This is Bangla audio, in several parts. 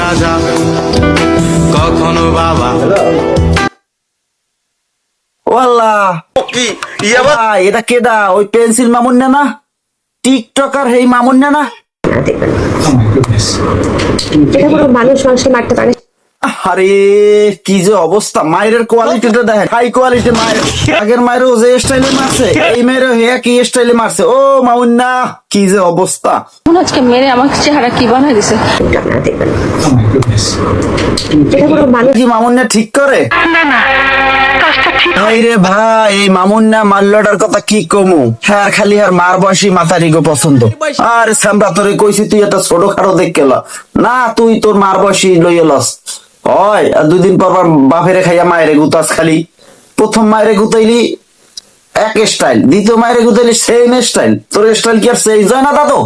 রাজা কখনো বাবা। ওয়াল্লা কি ইয়া বা ভাই, এটা কেডা? ওই পেন্সিল মামুন্না না? টিকটকার হেই মামুন্না না? এটা কোনো মানুষ মানুষকে মারতে পারে? আরে কি যে অবস্থা! মায়ের কোয়ালিটিটা দেখেন, হাই কোয়ালিটি মায়ের। আগের মায়েরও যে স্টাইলে মারছে, এই মেয়েরও হে কি স্টাইলে মারছে। ও মামুন্না, কি যে অবস্থা! মনে আজকে মেরে আমার চেহারা কি বানাই দিছে। আপনারা দেখবেন এটা কোনো মানুষ কি মামুন্না ঠিক করে? ভাই রে ভাই, এই মামুন্না মাল্লটার কথা কি কমু। হ্যাঁ, খালি আর মার বয়সী মাতারি গো পছন্দ। আরে সামরা তোরে কইছি তুই একটা ছোট খাটো দেখে ল না, তুই তোর মার বয়সী লইয়ে লস হয়। আর 2 দিন পর বাপেরে খাইয়া মায়েরে গুতাস খালি। প্রথম মায়েরে গুতাইলি এক স্টাইল, দ্বিতীয় মায়েরে গুতাইলি সেম স্টাইল। তোর স্টাইল কি আর সেই যায় না দাদু?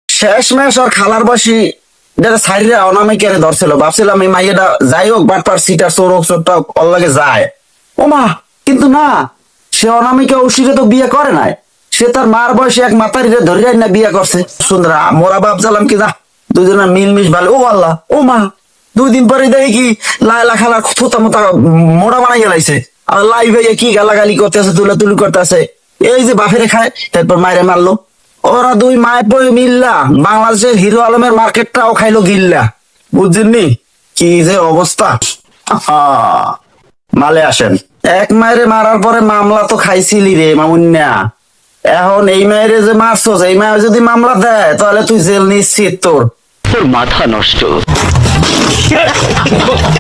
শেষ ম্যাচ আর খালার বয়সী যারা সাইডে অনামিকারে ধরছিল, ভাবছিলাম এই মাইয়াটা যাই হোক বাটপার সিটার চোর হোক চোরটা ওর লাগে যায়। ও মা, কিন্তু না, সে অনামিকা উশিরে তো বিয়ে করে নাই। সে তার মার বয়সে এক মাতারিরে ধরে না বিয়ে করছে। সুন্দর মোরা ভাবছিলাম কি না দুজনের মিলমিশ ভালো। ও আল্লাহ, ও মা, 2 দিন পরে দেখি কি লাইলা খালার থোতা মোতা মোড়া বানাই গেলাইছে। আর লাইভ হয়ে কি গালাগালি করতেছে, তুলাতুলি করতেছে। এই যে বাফেরে খায়, তারপর মায়েরে মারলো। ওরা 2 মায়ের বই মিল্লা বাংলাদেশের হিরো আলমের মার্কেটটাও খাইলো গিল্লা। বুঝছেননি কি যে অবস্থা? মালে আসেন। এক মায়েরে মারার পরে মামলা তো খাইছিলি রে মামুন্যা। এখন এই মায়েরে যে মারছস, এই মায়ের যদি মামলা দেয় তাহলে তুই জেল নিশ্চিত। তোর তোর মাথা নষ্ট।